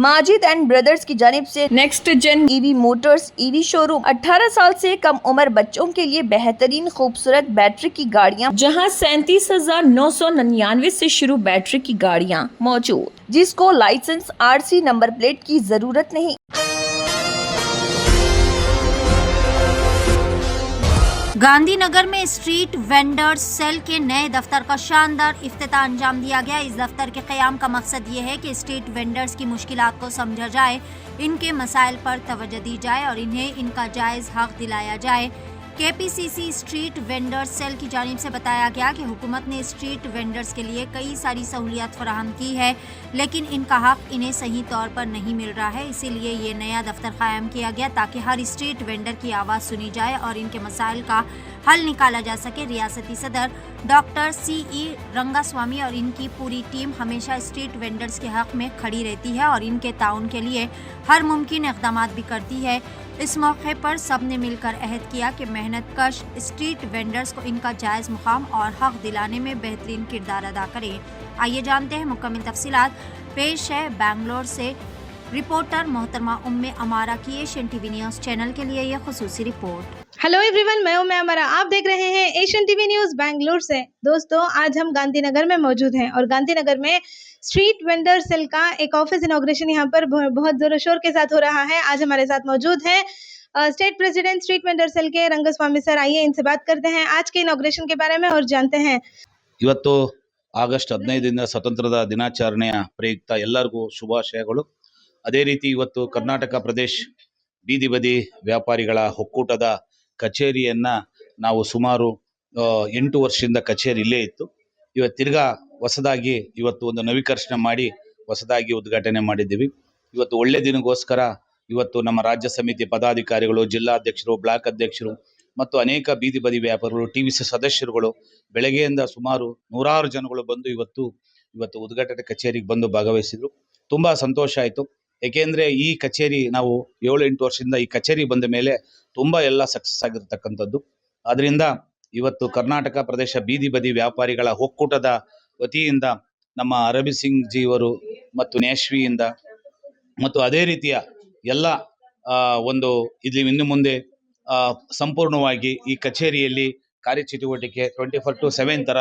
Majid and brothers की जानिब से next gen EV motors EV showroom 18 साल से कम उम्र बच्चों के लिए बेहतरीन खूबसूरत बैटरी की गाड़ियां, जहां 37,999 से शुरू बैटरी की गाड़ियां मौजूद, जिसको लाइसेंस आरसी नंबर प्लेट की जरूरत नहीं। गांधीनगर में स्ट्रीट वेंडर्स सेल के नए दफ्तर का शानदार इफ्तिताह अंजाम दिया गया। इस दफ्तर के क़याम का मकसद ये है कि स्ट्रीट वेंडर्स की मुश्किलात को समझा जाए, इनके मसाइल पर तवज्जो दी जाए और इन्हें इनका जायज़ हक दिलाया जाए। केपीसीसी स्ट्रीट वेंडर्स सेल की जानिब से बताया गया कि हुकूमत ने स्ट्रीट वेंडर्स के लिए कई सारी सहूलियत फराहम की है, लेकिन इनका हक इन्हें सही तौर पर नहीं मिल रहा है। इसीलिए ये नया दफ्तर कायम किया गया ताकि हर स्ट्रीट वेंडर की आवाज़ सुनी जाए और इनके मसाइल का हल निकाला जा सके। रियासती सदर डॉक्टर CE रंगास्वामी और इनकी पूरी टीम हमेशा स्ट्रीट वेंडर्स के हक में खड़ी रहती है और इनके ताउन के लिए हर मुमकिन इक़दामात भी करती है। इस मौके पर सब ने मिलकर अहद किया कि मेहनत कश स्ट्रीट वेंडर्स को इनका जायज़ मुकाम और हक दिलाने में बेहतरीन किरदार अदा करें। आइए जानते हैं मुकम्मल तफसीलात। पेश है बेंगलोर से रिपोर्टर मोहतरमा उम्मे अमारा की एशियन टीवी न्यूज़ चैनल के लिए यह खुसूसी रिपोर्ट। हेलो एवरीवन, मैं उम्मे अमारा, आप देख रहे हैं एशियन टीवी न्यूज़ बेंगलोर से। दोस्तों, आज हम गांधीनगर में मौजूद हैं और गांधीनगर में स्ट्रीट वेंडर सेल का एक ऑफिस इनॉग्रेशन यहाँ पर बहुत जोर शोर के साथ हो रहा है। आज हमारे साथ मौजूद हैं state president street vendor cell के रंगस्वामी सर। आइए इनसे बात करते हैं आज के इनॉग्रेशन के बारे में और जानते हैं। ಇವತ್ತು ಆಗಸ್ಟ್ 15ರಿಂದ ಸ್ವತಂತ್ರದ ದಿನಾಚರಣೆಯ ಪ್ರಯುಕ್ತ ಎಲ್ಲರಿಗೂ ಶುಭಾಶಯಗಳು. ಅದೇ ರೀತಿ ಇವತ್ತು ಕರ್ನಾಟಕ ಪ್ರದೇಶ ಬೀದಿ ಬದಿ ವ್ಯಾಪಾರಿಗಳ ಒಕ್ಕೂಟದ ಕಚೇರಿಯನ್ನು ನಾವು ಸುಮಾರು 8 ವರ್ಷದಿಂದ ಕಚೇರಿ ಇಲ್ಲೇ ಇತ್ತು. ಇವತ್ತು ತಿರ್ಗಾ ಹೊಸದಾಗಿ ಇವತ್ತು ಒಂದು ನವೀಕರಣ ಮಾಡಿ ಹೊಸದಾಗಿ ಉದ್ಘಾಟನೆ ಮಾಡಿದ್ದೀವಿ. ಇವತ್ತು ಒಳ್ಳೆ ದಿನಗೋಸ್ಕರ ಇವತ್ತು ನಮ್ಮ ರಾಜ್ಯ ಸಮಿತಿ ಪದಾಧಿಕಾರಿಗಳು, ಜಿಲ್ಲಾಧ್ಯಕ್ಷರು, ಬ್ಲಾಕ್ ಅಧ್ಯಕ್ಷರು ಮತ್ತು ಅನೇಕ ಬೀದಿ ಬದಿ ವ್ಯಾಪಾರಿಗಳು, TVC ಸದಸ್ಯರುಗಳು ಬೆಳಗ್ಗೆಯಿಂದ ಸುಮಾರು 100 ಜನಗಳು ಬಂದು ಇವತ್ತು ಉದ್ಘಾಟನೆ ಕಚೇರಿಗೆ ಬಂದು ಭಾಗವಹಿಸಿದರು. ತುಂಬ ಸಂತೋಷ ಆಯಿತು. ಏಕೆಂದರೆ ಈ ಕಚೇರಿ ನಾವು 7-8 ವರ್ಷದಿಂದ ಈ ಕಚೇರಿ ಬಂದ ಮೇಲೆ ತುಂಬ ಎಲ್ಲ ಸಕ್ಸಸ್ ಆಗಿರ್ತಕ್ಕಂಥದ್ದು. ಆದ್ದರಿಂದ ಇವತ್ತು ಕರ್ನಾಟಕ ಪ್ರದೇಶ ಬೀದಿ ಬದಿ ವ್ಯಾಪಾರಿಗಳ ಒಕ್ಕೂಟದ ವತಿಯಿಂದ ನಮ್ಮ ಅರಬಿ ಸಿಂಗ್ ಜಿಯವರು ಮತ್ತು ನ್ಯಾಶ್ವಿಯಿಂದ ಮತ್ತು ಅದೇ ರೀತಿಯ ಎಲ್ಲ ಒಂದು ಇಲ್ಲಿ ಇನ್ನು ಮುಂದೆ ಸಂಪೂರ್ಣವಾಗಿ ಈ ಕಚೇರಿಯಲ್ಲಿ ಕಾರ್ಯಚಟುವಟಿಕೆ 24/7 ಥರ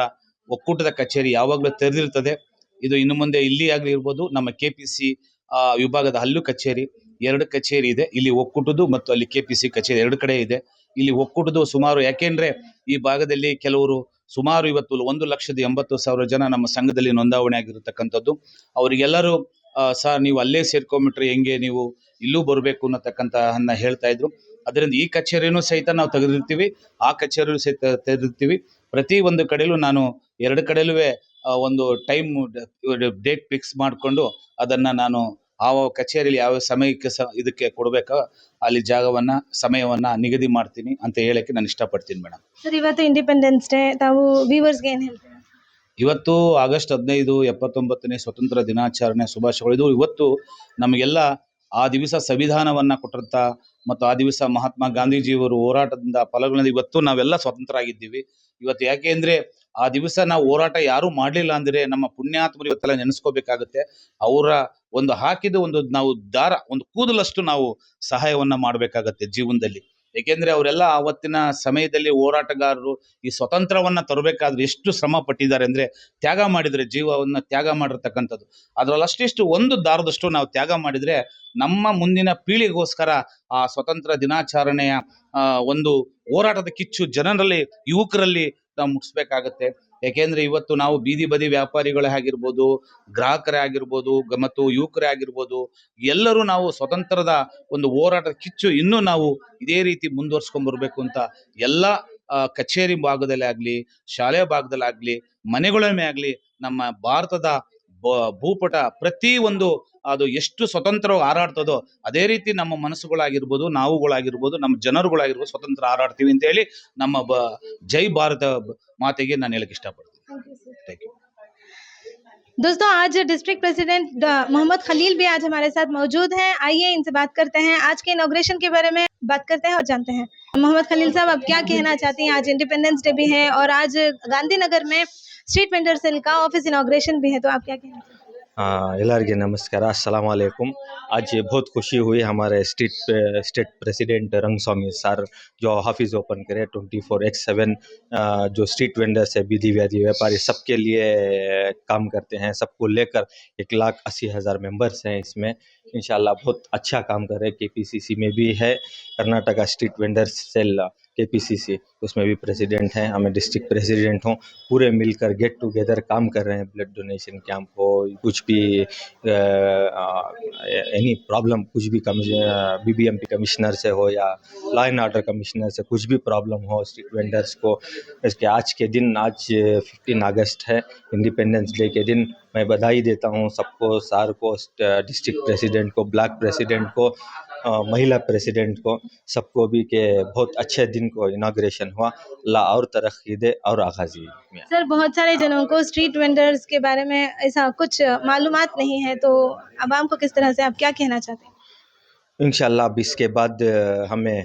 ಒಕ್ಕೂಟದ ಕಚೇರಿ ಯಾವಾಗಲೂ ತೆರೆದಿರ್ತದೆ. ಇದು ಇನ್ನು ಮುಂದೆ ಇಲ್ಲಿ ಆಗಲಿ ಇರ್ಬೋದು, ನಮ್ಮ KPC ವಿಭಾಗದ ಅಲ್ಲೂ ಕಚೇರಿ 2 ಕಚೇರಿ ಇದೆ. ಇಲ್ಲಿ ಒಕ್ಕೂಟದ್ದು ಮತ್ತು ಅಲ್ಲಿ KPC ಕಚೇರಿ 2 ಕಡೆ ಇದೆ. ಇಲ್ಲಿ ಒಕ್ಕೂಟದ್ದು ಸುಮಾರು, ಯಾಕೆಂದರೆ ಈ ಭಾಗದಲ್ಲಿ ಕೆಲವರು ಸುಮಾರು ಇವತ್ತು 1,80,000 ಜನ ನಮ್ಮ ಸಂಘದಲ್ಲಿ ನೋಂದಾವಣೆ ಆಗಿರತಕ್ಕಂಥದ್ದು. ಅವರಿಗೆಲ್ಲರೂ ಸರ್ ನೀವು ಅಲ್ಲೇ ಸೇರ್ಕೊಂಡ್ಬಿಟ್ರೆ ಹೆಂಗೆ, ನೀವು ಇಲ್ಲೂ ಬರಬೇಕು ಅನ್ನತಕ್ಕಂಥ ಹೇಳ್ತಾ ಇದ್ರು. ಅದರಿಂದ ಈ ಕಚೇರಿನೂ ಸಹಿತ ನಾವು ತೆಗೆದಿರ್ತೀವಿ, ಆ ಕಚೇರಿಯೂ ಸಹಿತ ತೆಗೆದಿರ್ತೀವಿ. ಪ್ರತಿ ಒಂದು ಕಡೆಯಲ್ಲೂ ನಾನು 2 ಕಡೆಯಲ್ಲೂ ಒಂದು ಟೈಮ್ ಡೇಟ್ ಫಿಕ್ಸ್ ಮಾಡಿಕೊಂಡು ಅದನ್ನು ನಾನು ಆ ಕಚೇರಿಯಲ್ಲಿ ಯಾವ ಸಮಯಕ್ಕೆ ಇದಕ್ಕೆ ಕೊಡಬೇಕೋ ಅಲ್ಲಿ ಜಾಗವನ್ನು ಸಮಯವನ್ನು ನಿಗದಿ ಮಾಡ್ತೀನಿ ಅಂತ ಹೇಳಕ್ಕೆ ನಾನು ಇಷ್ಟಪಡ್ತೀನಿ ಮೇಡಮ್. ಸರ್, ಇವತ್ತು ಇಂಡಿಪೆಂಡೆನ್ಸ್ ಡೇ, ತಾವು ವ್ಯೂವರ್ಸ್ಗೆ ಏನು ಹೇಳ್ತೀರಾ? ಇವತ್ತು ಆಗಸ್ಟ್ 15 79ನೇ ಸ್ವತಂತ್ರ ದಿನಾಚರಣೆ ಶುಭಾಶಯಗಳು. ಇವತ್ತು ನಮಗೆಲ್ಲ ಆ ದಿವಸ ಸಂವಿಧಾನವನ್ನು ಕೊಟ್ಟಂಥ ಮತ್ತು ಆ ದಿವಸ ಮಹಾತ್ಮ ಗಾಂಧೀಜಿಯವರು ಹೋರಾಟದಿಂದ ಫಲಗಳಿಂದ ಇವತ್ತು ನಾವೆಲ್ಲ ಸ್ವತಂತ್ರ ಆಗಿದ್ದೀವಿ. ಇವತ್ತು ಯಾಕೆ ಅಂದರೆ ಆ ದಿವಸ ನಾವು ಹೋರಾಟ ಯಾರೂ ಮಾಡಲಿಲ್ಲ ಅಂದರೆ ನಮ್ಮ ಪುಣ್ಯಾತ್ಮರು ಇವತ್ತೆಲ್ಲ ನೆನೆಸ್ಕೋಬೇಕಾಗುತ್ತೆ. ಅವರ ಒಂದು ಹಾಕಿದ ಒಂದು ನಾವು ದಾರ, ಒಂದು ಕೂದಲಷ್ಟು ನಾವು ಸಹಾಯವನ್ನು ಮಾಡಬೇಕಾಗತ್ತೆ ಜೀವನದಲ್ಲಿ. ಏಕೆಂದರೆ ಅವರೆಲ್ಲ ಆವತ್ತಿನ ಸಮಯದಲ್ಲಿ ಹೋರಾಟಗಾರರು ಈ ಸ್ವತಂತ್ರವನ್ನು ತರಬೇಕಾದ್ರೆ ಎಷ್ಟು ಶ್ರಮ ಪಟ್ಟಿದ್ದಾರೆ ಅಂದರೆ, ತ್ಯಾಗ ಮಾಡಿದರೆ, ಜೀವವನ್ನು ತ್ಯಾಗ ಮಾಡಿರ್ತಕ್ಕಂಥದ್ದು. ಅದರಲ್ಲಿ ಅಷ್ಟಿಷ್ಟು ಒಂದು ದಾರದಷ್ಟು ನಾವು ತ್ಯಾಗ ಮಾಡಿದರೆ ನಮ್ಮ ಮುಂದಿನ ಪೀಳಿಗೆಗೋಸ್ಕರ ಆ ಸ್ವತಂತ್ರ ದಿನಾಚರಣೆಯ ಒಂದು ಹೋರಾಟದ ಕಿಚ್ಚು ಜನರಲ್ಲಿ, ಯುವಕರಲ್ಲಿ ನಾವು ಮುಟ್ಟಿಸ್ಬೇಕಾಗತ್ತೆ. ಯಾಕೆಂದರೆ ಇವತ್ತು ನಾವು ಬೀದಿ ಬದಿ ವ್ಯಾಪಾರಿಗಳೇ ಆಗಿರ್ಬೋದು, ಗ್ರಾಹಕರೇ ಆಗಿರ್ಬೋದು ಮತ್ತು ಯುವಕರೇ ಆಗಿರ್ಬೋದು, ಎಲ್ಲರೂ ನಾವು ಸ್ವತಂತ್ರದ ಒಂದು ಹೋರಾಟದ ಕಿಚ್ಚು ಇನ್ನೂ ನಾವು ಇದೇ ರೀತಿ ಮುಂದುವರ್ಸ್ಕೊಂಡ್ಬರ್ಬೇಕು ಅಂತ ಎಲ್ಲ ಕಚೇರಿ ಭಾಗದಲ್ಲಿ ಆಗಲಿ, ಶಾಲೆ ಭಾಗದಲ್ಲಾಗಲಿ, ಮನೆಗಳೇ ಆಗಲಿ, ನಮ್ಮ ಭಾರತದ ಭೂಪಟ ಪ್ರತಿ ಒಂದು ಅದು ಎಷ್ಟು ಸ್ವತಂತ್ರವಾಗಿ ಹಾರಾಡ್ತದೋ ಅದೇ ರೀತಿ ನಮ್ಮ ಮನಸ್ಸುಗಳಾಗಿರ್ಬೋದು, ನಾವುಗಳಾಗಿರ್ಬೋದು, ನಮ್ಮ ಜನರುಗಳಾಗಿರ್ಬೋದು ಸ್ವತಂತ್ರ ಹಾರಾಡ್ತೀವಿ ಅಂತ ಹೇಳಿ ನಮ್ಮ ಜೈ ಭಾರತ ಮಾತೆಗೆ ನಾನು ಹೇಳಕ್ಕೆ ಇಷ್ಟಪಡ್ತೀನಿ. Thank you. दोस्तों, आज डिस्ट्रिक्ट प्रेसिडेंट मोहम्मद खलील भी आज हमारे साथ मौजूद हैं। आइए इनसे बात करते हैं, आज के इनॉग्रेशन के बारे में बात करते हैं और जानते हैं। मोहम्मद खलील साहब, आप क्या कहना चाहती हैं? आज इंडिपेंडेंस डे भी है और आज गांधीनगर में स्ट्रीट वेंडर सेल का ऑफिस इनॉग्रेशन भी है, तो आप क्या कहना चाहती हैं? ಎಲ್ಲರಿಗೆ ನಮಸ್ಕಾರ, अस्सलाम वालेकुम। आज बहुत खुशी हुई हमारे स्टेट प्रेसिडेंट रंगस्वामी सर जो ऑफिस ओपन करे 24/7 जो स्ट्रीट वेंडर्स है, विधि व्यापारी सबके लिए काम करते हैं। सबको लेकर 1,80,000 मेंबर्स हैं इसमें। इंशाल्लाह बहुत अच्छा काम कर रहे हैं। KPCC में भी है, Karnataka street vendors cell KPCC, उसमें भी प्रेसिडेंट हैं। मैं डिस्ट्रिक्ट प्रेसिडेंट हूँ। पूरे मिलकर गेट टुगेदर काम कर रहे हैं। ब्लड डोनेशन कैंप हो, कुछ भी एनी प्रॉब्लम, कुछ भी BBMP कमिश्नर से हो या लॉ एंड ऑर्डर कमिश्नर से कुछ भी प्रॉब्लम हो स्ट्रीट वेंडर्स को, इसके आज के दिन, आज 15 अगस्त है, इंडिपेंडेंस डे के दिन मैं बधाई देता हूँ सबको, सर को, डिस्ट्रिक्ट प्रेसिडेंट को, ब्लॉक प्रेसिडेंट को, महिला प्रेसिडेंट को, सबको भी के बहुत अच्छे दिन को इनाग्रेशन हुआ। अल्लाह और तरक्की दे और आगाज़ी में। सर, बहुत सारे जनों को स्ट्रीट वेंडर्स के बारे में ऐसा कुछ मालूमात नहीं है, तो आवाम को किस तरह से आप क्या कहना चाहते हैं? इंशाल्लाह अब इसके बाद हमें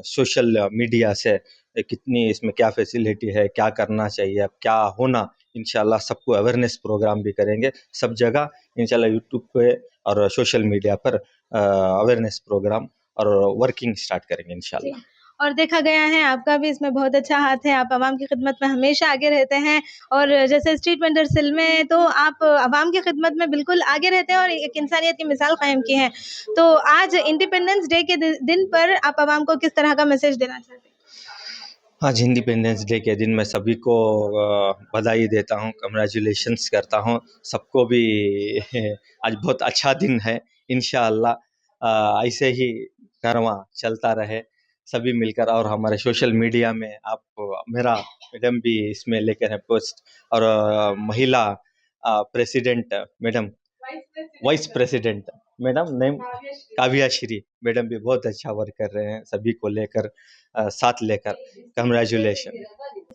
सोशल मीडिया से कितनी इसमें क्या फैसिलिटी है, क्या करना चाहिए, अब क्या होना, इंशाल्लाह सबको अवेयरनेस प्रोग्राम भी करेंगे सब जगह। इंशाल्लाह यूट्यूब पे और सोशल मीडिया पर अवेयरनेस प्रोग्राम और वर्किंग स्टार्ट करेंगे इंशाल्लाह। और देखा गया है आपका भी इसमें बहुत अच्छा हाथ है, आप आवाम की खिदमत में हमेशा आगे रहते हैं। और जैसे स्ट्रीट वेंडर सेल में तो आप आवाम की खिदमत में बिल्कुल आगे रहते हैं और एक इंसानियत की मिसाल कायम की है। तो आज इंडिपेंडेंस डे के दिन पर आप आवाम को किस तरह का मैसेज देना चाहते हैं? आज इंडिपेंडेंस डे के दिन मैं सभी को बधाई देता हूँ, कंग्रेचुलेशंस करता हूँ सबको भी। आज बहुत अच्छा दिन है। इंशाअल्लाह ऐसे ही कारवां चलता रहे सभी मिलकर। और हमारे सोशल मीडिया में आप मेरा मैडम भी इसमें लेकर है पोस्ट, और महिला president madam, vice president madam name Kavya Shri madam भी बहुत अच्छा वर्क कर रहे हैं, सभी को लेकर साथ लेकर। Congratulation,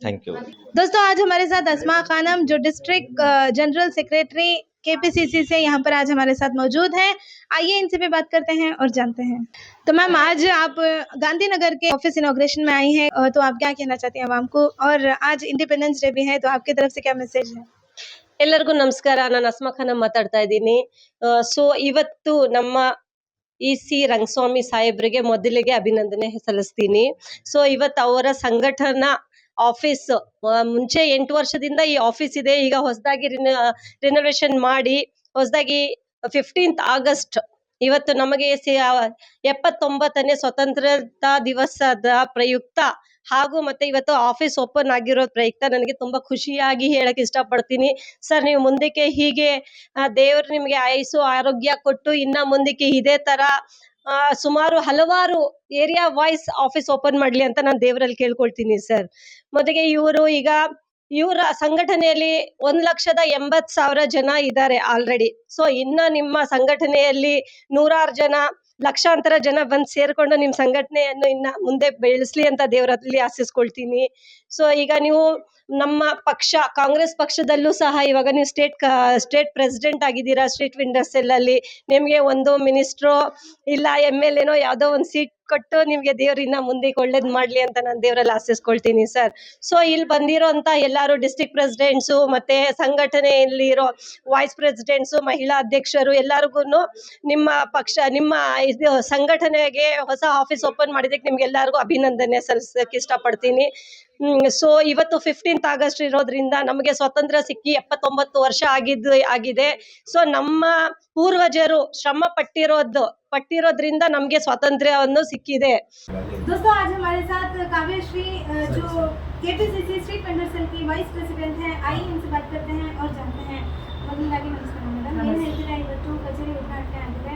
thank you. दोस्तों, आज हमारे साथ अस्मा खानम जो डिस्ट्रिक्ट जनरल सेक्रेटरी KPCC से यहाँ पर आज हमारे साथ मौजूद हैं। आइए इनसे भी बात करते हैं और जानते हैं। तो मैम, आज आप गांधीनगर के ऑफिस इनॉग्रेशन में आई हैं, तो आप क्या कहना चाहती हैं आवाम को? और आज इंडिपेंडेंस डे भी है, तो आपकी तरफ से क्या मैसेज है? ಎಲ್ಲರಿಗೂ ನಮಸ್ಕಾರ. ನಾನು ಅಸ್ಮಾ ಖಾನಂ ಮಾತಾಡ್ತಾ ಇದ್ದೀನಿ. ಸೊ ಇವತ್ತು ನಮ್ಮ EC ರಂಗಸ್ವಾಮಿ ಸಾಹೇಬ್ರಿಗೆ ಮೊದಲಿಗೆ ಅಭಿನಂದನೆ ಸಲ್ಲಿಸ್ತೀನಿ. ಸೊ ಇವತ್ತು ಅವರ ಸಂಘಟನಾ ಆಫೀಸ್ ಮುಂಚೆ 8 ವರ್ಷದಿಂದ ಈ ಆಫೀಸ್ ಇದೆ. ಈಗ ಹೊಸದಾಗಿ ರಿನೋವೇಷನ್ ಮಾಡಿ ಹೊಸದಾಗಿ 15th ಆಗಸ್ಟ್ ಇವತ್ತು ನಮಗೆ 79ನೇ ಸ್ವತಂತ್ರತಾ ದಿವಸದ ಪ್ರಯುಕ್ತ ಹಾಗೂ ಮತ್ತೆ ಇವತ್ತು ಆಫೀಸ್ ಓಪನ್ ಆಗಿರೋ ಪ್ರಯುಕ್ತ ನನಗೆ ತುಂಬಾ ಖುಷಿಯಾಗಿ ಹೇಳಕ್ ಇಷ್ಟಪಡ್ತೀನಿ. ಸರ್, ನೀವು ಮುಂದಕ್ಕೆ ಹೀಗೆ ದೇವರು ನಿಮಗೆ ಆಯುಸ್ಸು ಆರೋಗ್ಯ ಕೊಟ್ಟು ಇನ್ನ ಮುಂದಕ್ಕೆ ಇದೇ ತರ ಸುಮಾರು ಹಲವಾರು ಏರಿಯಾ ವೈಸ್ ಆಫೀಸ್ ಓಪನ್ ಮಾಡ್ಲಿ ಅಂತ ನಾನು ದೇವರಲ್ಲಿ ಕೇಳ್ಕೊಳ್ತೀನಿ ಸರ್. ಮೊದಲಿಗೆ ಇವರ ಸಂಘಟನೆಯಲ್ಲಿ 1,80,000 ಜನ ಇದ್ದಾರೆ ಆಲ್ರೆಡಿ. ಸೊ ಇನ್ನ ನಿಮ್ಮ ಸಂಘಟನೆಯಲ್ಲಿ ನೂರಾರು ಜನ, ಲಕ್ಷಾಂತರ ಜನ ಬಂದು ಸೇರ್ಕೊಂಡು ನಿಮ್ ಸಂಘಟನೆಯನ್ನು ಇನ್ನ ಮುಂದೆ ಬೆಳೆಸ್ಲಿ ಅಂತ ದೇವರಲ್ಲಿ ಆಶಿಸ್ಕೊಳ್ತೀನಿ. ಸೊ ಈಗ ನೀವು ನಮ್ಮ ಪಕ್ಷ ಕಾಂಗ್ರೆಸ್ ಪಕ್ಷದಲ್ಲೂ ಸಹ ಇವಾಗ ನೀವು ಸ್ಟೇಟ್ ಪ್ರೆಸಿಡೆಂಟ್ ಆಗಿದ್ದೀರಾ. ಸ್ಟ್ರೀಟ್ ವೆಂಡರ್ಸ್ ಸೆಲ್ ಅಲ್ಲಿ ನಿಮ್ಗೆ ಒಂದು ಮಿನಿಸ್ಟ್ರೋ ಇಲ್ಲ MLA ನೋ ಯಾವ್ದೋ ಒಂದು ಸೀಟ್ ಕೊಟ್ಟು ನಿಮ್ಗೆ ದೇವ್ರ ಇನ್ನ ಮುಂದೆ ಒಳ್ಳೇದ್ ಮಾಡ್ಲಿ ಅಂತ ನಾನು ದೇವರಲ್ಲಿ ಆಶಿಸ್ಕೊಳ್ತೀನಿ ಸರ್. ಸೊ ಇಲ್ಲಿ ಬಂದಿರೋ ಅಂತ ಎಲ್ಲಾರು ಡಿಸ್ಟ್ರಿಕ್ಟ್ ಪ್ರೆಸಿಡೆಂಟ್ಸು ಮತ್ತೆ ಸಂಘಟನೆಯಲ್ಲಿ ಇರೋ ವೈಸ್ ಪ್ರೆಸಿಡೆಂಟ್ಸು, ಮಹಿಳಾ ಅಧ್ಯಕ್ಷರು ಎಲ್ಲರಿಗೂ ನಿಮ್ಮ ಪಕ್ಷ, ನಿಮ್ಮ ಇದು ಸಂಘಟನೆಗೆ ಹೊಸ ಆಫೀಸ್ ಓಪನ್ ಮಾಡಿದಕ್ಕೆ ನಿಮ್ಗೆಲ್ಲರಿಗೂ ಅಭಿನಂದನೆ ಸಲ್ಲಿಸಕ್ಕೆ ಇಷ್ಟಪಡ್ತೀನಿ. ಸೊ ಇವತ್ತು 15th ಆಗಸ್ಟ್ ಇರೋದ್ರಿಂದ ನಮಗೆ ಸ್ವಾತಂತ್ರ್ಯ ಸಿಕ್ಕಿ 79 ವರ್ಷ ಆಗಿದೆ. ಸೊ ನಮ್ಮ ಪೂರ್ವಜರು ಶ್ರಮ ಪಟ್ಟಿರೋದ್ರಿಂದ ನಮಗೆ ಸ್ವಾತಂತ್ರ್ಯವನ್ನು ಸಿಕ್ಕಿದೆ. दोस्तों, आज हमारे साथ काव्या श्री जो KPCC स्ट्रीट वेंडर सेल की वाइस प्रेसिडेंट हैं, आइए इनसे बात करते हैं और जानते हैं. ಮೊದಲಾಗಿ ನಮಸ್ಕಾರ ಮೇಡಮ್, ಏನು ಹೇಳ್ತೀರಾ? ಇವತ್ತು ಕಚೇರಿ ಉದ್ಘಾಟನೆ ಆಗಿದೆ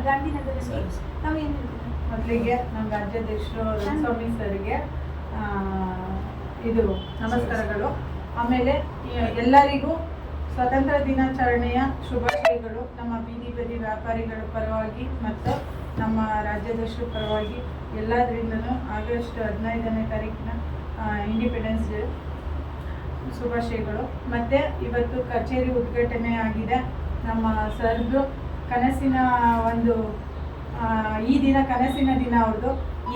ಗಾಂಧಿನಗರದಲ್ಲಿ, ತಾವು ಏನು ಹೇಳ್ತೀರಾ? ಮೊದಲಿಗೆ ನಮ್ಮ ರಾಜ್ಯಾಧ್ಯಕ್ಷರು ರಂಗಸ್ವಾಮಿ ಸರ್ಗೆ ಇದು ನಮಸ್ಕಾರಗಳು. ಆಮೇಲೆ ಎಲ್ಲರಿಗೂ ಸ್ವತಂತ್ರ ದಿನಾಚರಣೆಯ ಶುಭಾಶಯಗಳು. ನಮ್ಮ ಬೀದಿ ಬದಿ ವ್ಯಾಪಾರಿಗಳ ಪರವಾಗಿ ಮತ್ತು ನಮ್ಮ ರಾಜ್ಯಾಧ್ಯಕ್ಷರ ಪರವಾಗಿ ಎಲ್ಲದರಿಂದನೂ ಆಗಸ್ಟ್ 15ನೇ ತಾರೀಕಿನ ಇಂಡಿಪೆಂಡೆನ್ಸ್ ಡೇ ಶುಭಾಶಯಗಳು. ಮತ್ತು ಇವತ್ತು ಕಚೇರಿ ಉದ್ಘಾಟನೆ ಆಗಿದೆ. ನಮ್ಮ ಸರ್ದು ಕನಸಿನ ಒಂದು ಈ ದಿನ ಕನಸಿನ ದಿನ ಅವ್ರದ್ದು.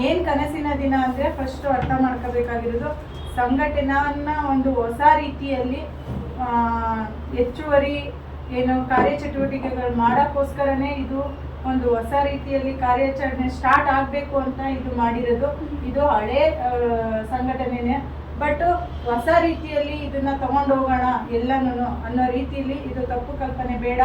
ಏನು ಕನಸಿನ ದಿನ ಅಂದರೆ ಫಸ್ಟು ಅರ್ಥ ಮಾಡ್ಕೋಬೇಕಾಗಿರೋದು, ಸಂಘಟನೆಯನ್ನು ಒಂದು ಹೊಸ ರೀತಿಯಲ್ಲಿ ಹೆಚ್ಚುವರಿ ಏನು ಕಾರ್ಯಚಟುವಟಿಕೆಗಳು ಮಾಡೋಕ್ಕೋಸ್ಕರನೇ ಇದು ಒಂದು ಹೊಸ ರೀತಿಯಲ್ಲಿ ಕಾರ್ಯಾಚರಣೆ ಸ್ಟಾರ್ಟ್ ಆಗಬೇಕು ಅಂತ ಇದು ಮಾಡಿರೋದು. ಇದು ಹಳೇ ಸಂಘಟನೆನೇ, ಬಟ್ ಹೊಸ ರೀತಿಯಲ್ಲಿ ಇದನ್ನ ತಗೊಂಡು ಹೋಗೋಣ ಎಲ್ಲನೂ ಅನ್ನೋ ರೀತಿಯಲ್ಲಿ ಇದು ತಪ್ಪು ಕಲ್ಪನೆ ಬೇಡ.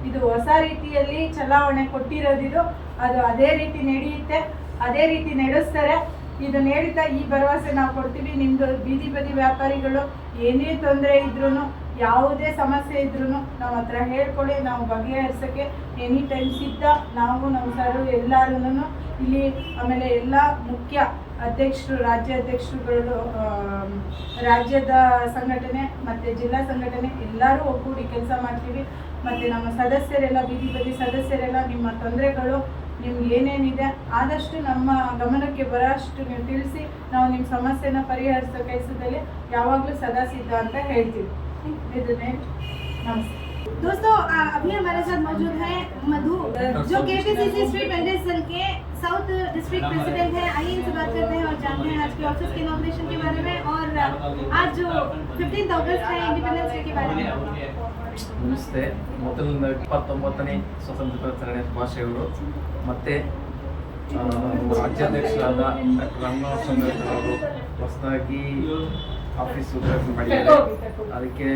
ಇದು ಹೊಸ ರೀತಿಯಲ್ಲಿ ಚಲಾವಣೆ ಕೊಟ್ಟಿರೋದಿದು, ಅದು ಅದೇ ರೀತಿ ನಡೆಯುತ್ತೆ, ಅದೇ ರೀತಿ ನಡೆಸ್ತಾರೆ. ಇದು ನೀಡಿದ ಈ ಭರವಸೆ ನಾವು ಕೊಡ್ತೀವಿ. ನಿಮ್ಮದು ಬೀದಿ ಬದಿ ವ್ಯಾಪಾರಿಗಳು ಏನೇ ತೊಂದರೆ ಇದ್ರೂ, ಯಾವುದೇ ಸಮಸ್ಯೆ ಇದ್ರೂ ನಮ್ಮ ಹತ್ರ ಹೇಳ್ಕೊಳ್ಳಿ, ನಾವು ಬಗೆಹರಿಸೋಕ್ಕೆ ಎನಿ ಟೈಮ್ ಸಿದ್ಧ. ನಾವು ನಮ್ಮ ಸರು ಎಲ್ಲರೂ ಇಲ್ಲಿ, ಆಮೇಲೆ ಎಲ್ಲ ಮುಖ್ಯ ಅಧ್ಯಕ್ಷರು, ರಾಜ್ಯಾಧ್ಯಕ್ಷರುಗಳು, ರಾಜ್ಯದ ಸಂಘಟನೆ ಮತ್ತು ಜಿಲ್ಲಾ ಸಂಘಟನೆ ಎಲ್ಲರೂ ಒಗ್ಗೂಡಿ ಕೆಲಸ ಮಾಡ್ತೀವಿ. ಮತ್ತು ನಮ್ಮ ಸದಸ್ಯರೆಲ್ಲ, ಬೀದಿ ಬದಿ ಸದಸ್ಯರೆಲ್ಲ ನಿಮ್ಮ ತೊಂದರೆಗಳು ನಿಮ್ಗೆ ಏನೇನಿದೆ ಆದಷ್ಟು ನಮ್ಮ ಗಮನಕ್ಕೆ ಬರೋಷ್ಟು ನೀವು ತಿಳಿಸಿ, ನಾವು ನಿಮ್ಮ ಸಮಸ್ಯೆನ ಪರಿಹರಿಸೋ ಕೆಲಸದಲ್ಲಿ ಯಾವಾಗಲೂ ಸದಾ ಸಿದ್ಧ ಅಂತ ಹೇಳ್ತೀವಿ. ಇದನ್ನೇ ನಮಸ್ತೆ. दोस्तों अभी हमारे साथ मौजूद है मधु, जो केपीसीसी स्ट्रीट वेंडर्स सेल के साउथ डिस्ट्रिक्ट प्रेसिडेंट है। आइए इनसे बात करते हैं और जानते हैं आज के ऑफिस के इनॉग्रेशन के बारे में और आज जो 15 अगस्त है इंडिपेंडेंस डे के बारे में। ನಮಸ್ತೆ. ಮೊದಲನೇ 29ನೇ ಸ್ವಾತಂತ್ರ್ಯ ದಿನಾಚರಣೆ ಶುಭಾಶಯಗಳು. ಮತ್ತು ರಾಜ್ಯಾಧ್ಯಕ್ಷರಾದ ಡಾಕ್ಟರ್ ರಂಗನಾಥ್ ಅವರು ಹೊಸದಾಗಿ ಆಫೀಸ್ ಉದ್ಘಾಟನೆ ಮಾಡಿದ್ದಾರೆ. ಅದಕ್ಕೆ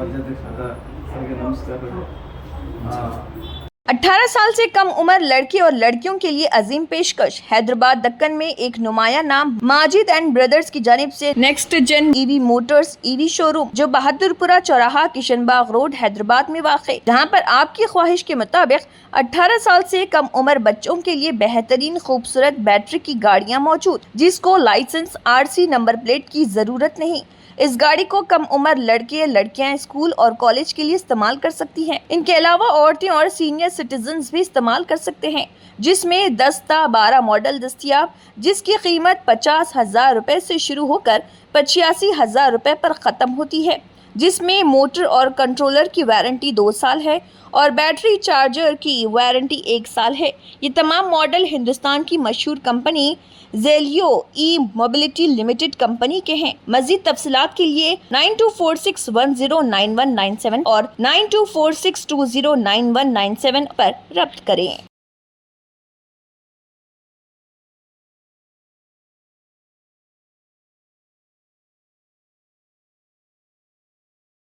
ರಾಜ್ಯಾಧ್ಯಕ್ಷರಾದ ಸರ್ಗೆ ನಮಸ್ಕಾರಗಳು. 18 साल से कम उम्र लड़के और लड़कियों के लिए अजीम पेशकश। हैदराबाद दक्कन में एक नुमाया नाम माजिद एंड ब्रदर्स की जानिब से next gen EV motors EV showroom, जो बहादुरपुरा चौराहा किशनबाग रोड हैदराबाद में वाक़, जहां पर आपकी ख्वाहिश के मुताबिक 18 साल से कम उम्र बच्चों के लिए बेहतरीन खूबसूरत बैटरी की गाड़ियां मौजूद, जिसको लाइसेंस RC नंबर प्लेट की जरूरत नहीं। इस गाड़ी को कम उम्र लड़के लड़कियां स्कूल और कॉलेज के लिए इस्तेमाल कर सकती हैं। इनके अलावा औरतें और सीनियर सिटीजन्स भी इस्तेमाल कर सकते हैं, जिसमें 10-12 मॉडल दस्तियाब, जिसकी कीमत 50,000 रुपए से शुरू होकर 85,000 रुपए पर ख़त्म होती है, जिसमें मोटर और कंट्रोलर की वारंटी 2 साल है और बैटरी चार्जर की वारंटी 1 साल है। ये तमाम मॉडल हिंदुस्तान की मशहूर कंपनी जेलियो ई मोबिलिटी लिमिटेड कंपनी के हैं। मजीद तफसीलात के लिए 9246109197 और 9246209197 पर रब्त करें।